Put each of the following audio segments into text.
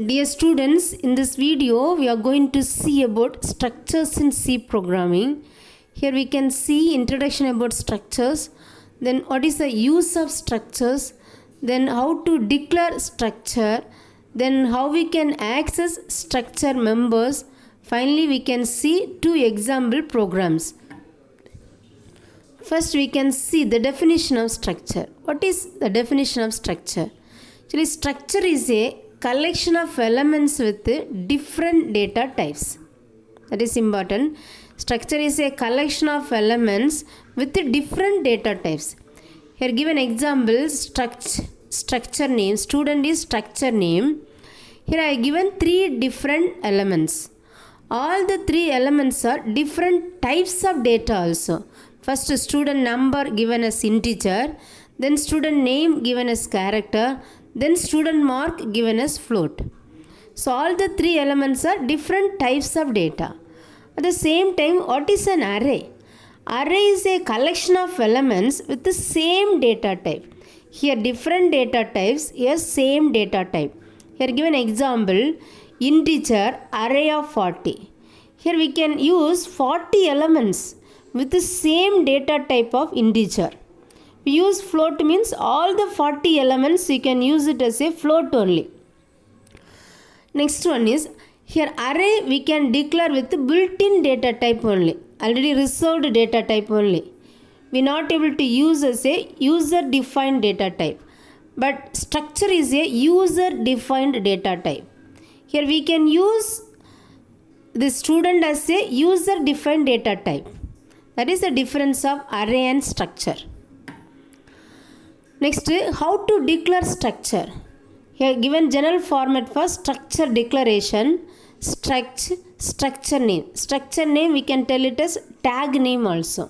Dear students, in this video we are going to see about structures in C programming. Here we can see introduction about structures, then what is the use of structures, then how to declare structure, then how we can access structure members. Finally, we can see two example programs. First, we can see the definition of structure. What is the definition of structure? Actually, structure is a collection of elements with different data types. That is important. Structure is a collection of elements with different data types. Here given example, structure name. Student is structure name. Here I given three different elements. All the three elements are different types of data also. First, student number given as integer, then student name given as character, then student mark given as float. So all the three elements are different types of data. At the same time, what is an array? Array is a collection of elements with the same data type. Here different data types, here same data type. Here given example, integer array of 40. Here we can use 40 elements with the same data type of integer. We use float means all the 40 elements you can use it as a float only. Next one is here array we can declare with built-in data type only. Already reserved data type only. We not able to use as a user-defined data type. But structure is a user-defined data type. Here we can use the student as a user-defined data type. That is the difference of array and structure. Next, how to declare structure. Here given general format for structure declaration, structure name. Structure name we can tell it as tag name also.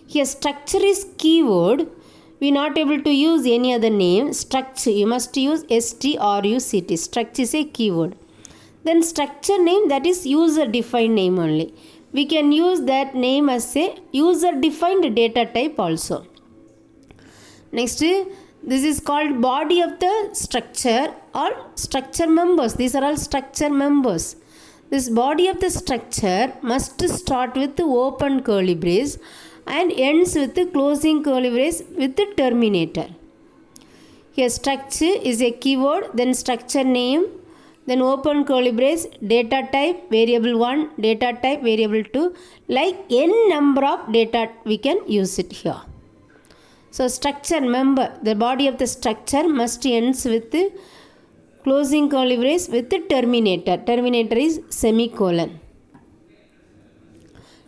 Here structure is keyword. We not able to use any other name. Structure you must use struct. Struct is a keyword. Then structure name, that is user defined name only. We can use that name as a user defined data type also. Next, this is called body of the structure or structure members. These are all structure members. This body of the structure must start with the open curly brace and ends with the closing curly brace with the terminator. Here structure is a keyword, then structure name, then open curly brace, data type, variable 1, data type, variable 2. Like n number of data we can use it here. So structure member, the body of the structure must ends with the closing curly brace with the terminator. Terminator is semicolon.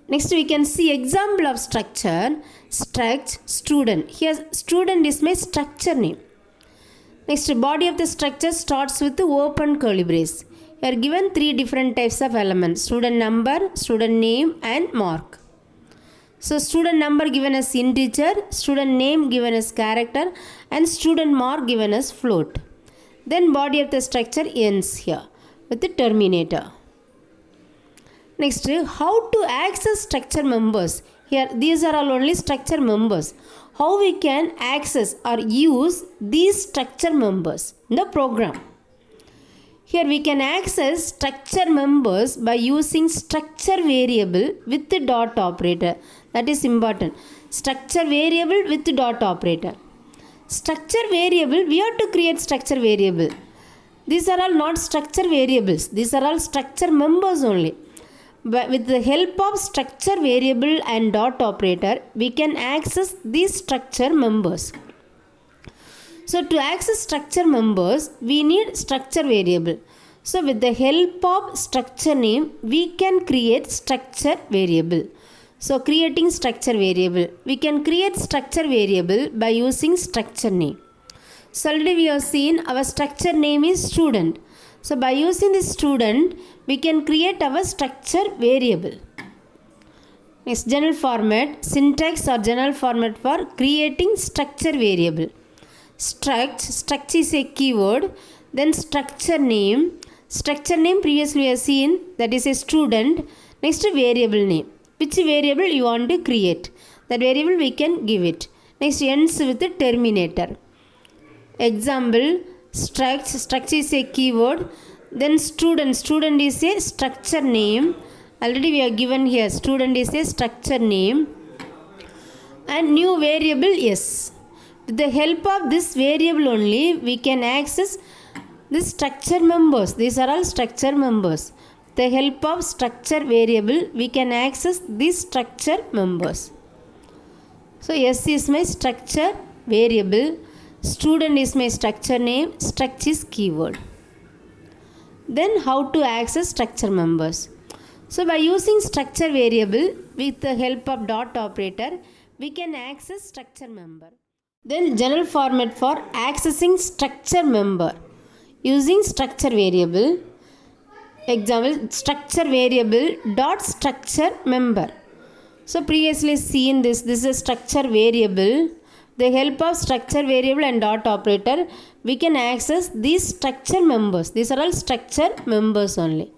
Next we can see example of structure, struct student. Here student is my structure name. Next body of the structure starts with the open curly brace. Here given three different types of elements, student number, student name and mark. So student number given as integer, student name given as character and student mark given as float. Then body of the structure ends here with the terminator. Next, how to access structure members. Here these are all only structure members. How we can access or use these structure members in the program. Here we can access structure members by using structure variable with the dot operator. That is important. Structure variable with the dot operator. Structure variable, we have to create structure variable. These are all not structure variables. These are all structure members only. But with the help of structure variable and dot operator, we can access these structure members. So to access structure members, we need structure variable. So with the help of structure name, we can create structure variable. So creating structure variable, we can create structure variable by using structure name. So already we have seen our structure name is student. So by using this student, we can create our structure variable. Next, general format, syntax or general format for creating structure variable. Struct is a keyword, then structure name. Structure name previously we have seen, that is a student. Next variable name, which variable you want to create. That variable we can give it. Next ends with the terminator. Example, struct is a keyword, Then student is a structure name. Already we are given here, student is a structure name. And new variable s. With the help of this variable only, we can access the structure members. These are all structure members. With the help of structure variable, we can access these structure members. So s is my structure variable, student is my structure name, struct is keyword. Then how to access structure members? So by using structure variable with the help of dot operator, we can access structure member. Then general format for accessing structure member using structure variable. Example, structure variable dot structure member. So previously seen this is a structure variable. The help of structure variable and dot operator, we can access these structure members. These are all structure members only.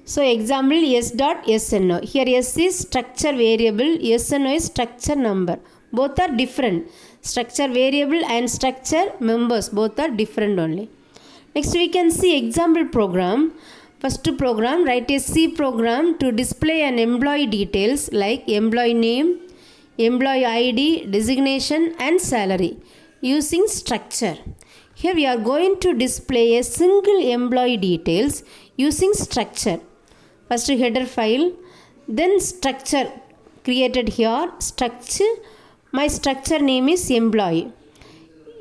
So example, s dot sno. Here s is structure variable, sno is structure number. Both are different. Structure variable and structure members both are different only. Next we can see example program. First program, write a C program to display an employee details like employee name, employee ID, designation and salary using structure. Here we are going to display a single employee details using structure. First header file, then structure created here, structure, my structure name is employee.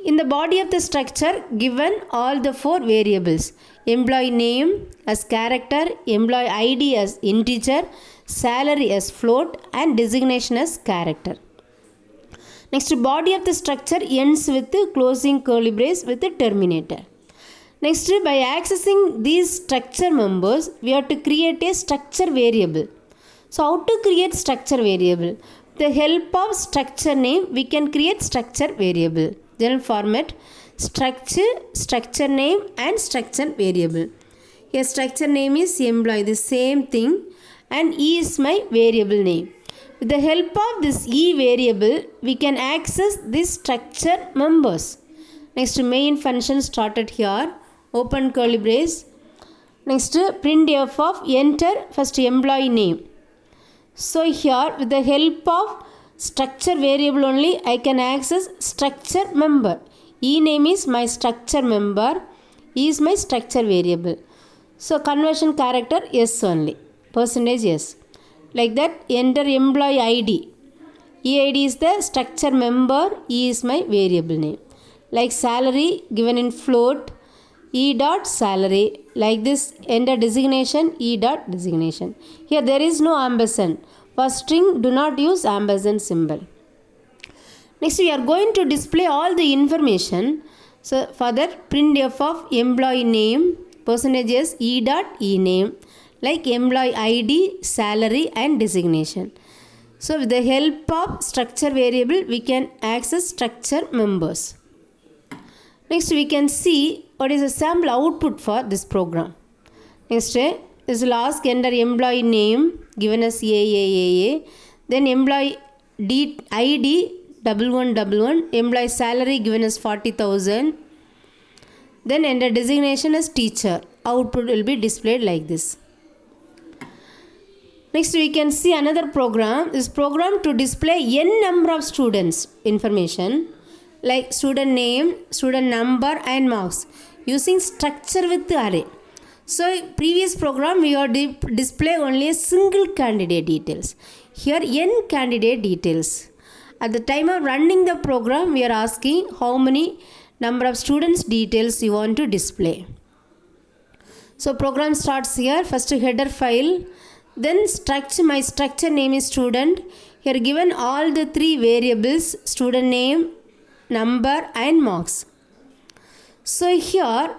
In the body of the structure, given all the 4 variables. Employee name as character, employee ID as integer, salary as float and designation as character. Next, body of the structure ends with the closing curly brace with the terminator. Next, by accessing these structure members, we have to create a structure variable. So how to create structure variable? With the help of structure name, we can create structure variable. General format, structure name and structure variable. Here structure name is employee, the same thing, and E is my variable name. With the help of this E variable, we can access these structure members. Next, main function started here, open curly brace. Next, printf of enter first employee name. So here with the help of structure variable only, I can access structure member. E name is my structure member, E is my structure variable. So conversion character yes only, percentage yes. Like that, enter employee ID. EID is the structure member, E is my variable name. Like salary given in float, E dot salary. Like this, enter designation, E dot designation. Here there is no ampersand. For string, do not use ampersand symbol. Next, we are going to display all the information. So for that, printf of employee name, percentage is E dot E name, like employee ID, salary and designation. So with the help of structure variable, we can access structure members. Next, we can see what is the sample output for this program. Next, this will ask enter employee name given as AAAA, then employee ID 1111, employee salary given as 40,000, then enter designation as teacher. Output will be displayed like this. Next, we can see another program. This program to display n number of students information like student name, student number and marks using structure with array. So previous program we are display only a single candidate details. Here n candidate details. At the time of running the program, we are asking how many number of students details you want to display. So program starts here. First header file, then structure, my structure name is student. Here given all the 3 variables, student name, number and marks. So here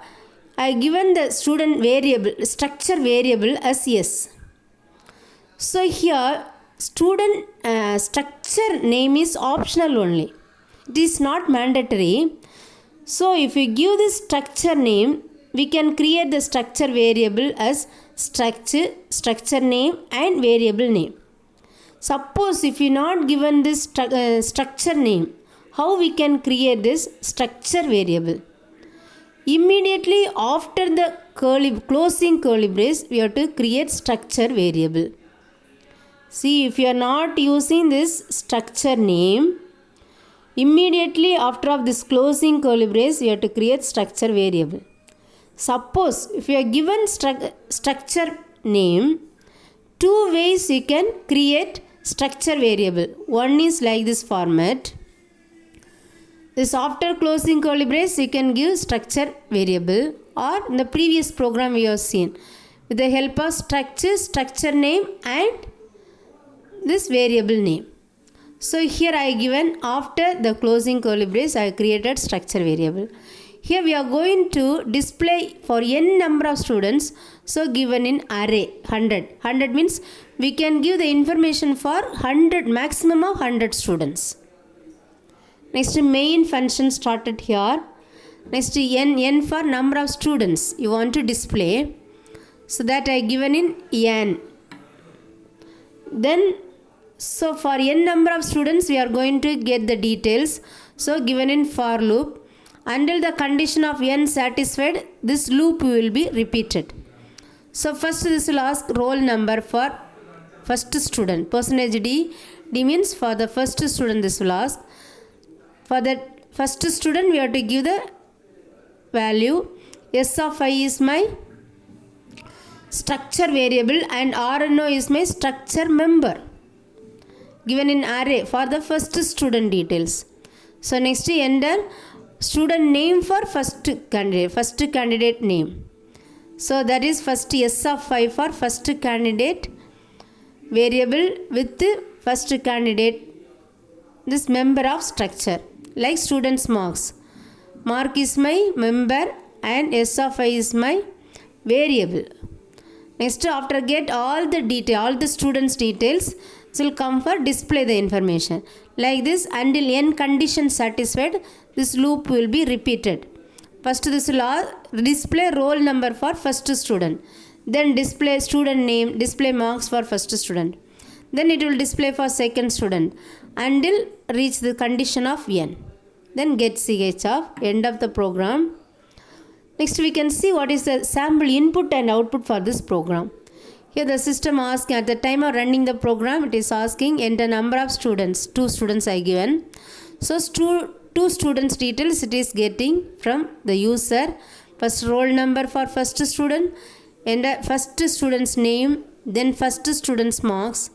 I given the student variable, structure variable as yes. So here student structure name is optional only. It is not mandatory. So if you give this structure name, we can create the structure variable as structure name and variable name. Suppose if you not given this structure name, how we can create this structure variable? Immediately after the closing curly brace, we have to create structure variable. See, if you are not using this structure name, immediately after of this closing curly brace, you have to create structure variable. Suppose if you are given structure name, two ways you can create structure variable. One is like this format. This after closing curly brace, you can give structure variable, or in the previous program we have seen, with the help of structure name and this variable name. So here I given after the closing curly brace, I created structure variable. Here we are going to display for n number of students, so given in array 100. 100 means we can give the information for 100, maximum of 100 students. Next, main function started here. Next, n for number of students you want to display, so that I given in n. Then so for n number of students we are going to get the details, so given in for loop. Until the condition of n satisfied, this loop will be repeated. So first this will ask roll number for first student. Percentage D means for the first student this will ask. For that first student we have to give the value. S of I is my structure variable and RNO is my structure member, given in array for the first student details. So next enter student name for first candidate name. So that is first S of I for first candidate variable with first candidate, this member of structure, like students marks. Mark is my member and S of I is my variable. Next, after get all the students details, this will come for display the information. Like this, until n condition satisfied, this loop will be repeated. First this will display roll number for first student, then display student name, display marks for first student, then it will display for second student until reach the condition of n. Then get ch of end of the program. Next we can see what is the sample input and output for this program. Here the system asks at the time of running the program, it is asking enter number of students. 2 students I given. So 2 students details it is getting from the user. First roll number for first student, enter first student's name, then first student's marks,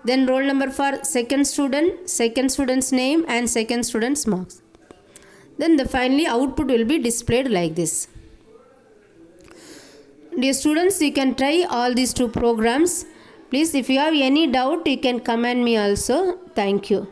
then roll number for second student's name and second student's marks. Then the finally output will be displayed like this. Dear students, you can try all these 2 programs. Please, if you have any doubt, you can comment me also. Thank you.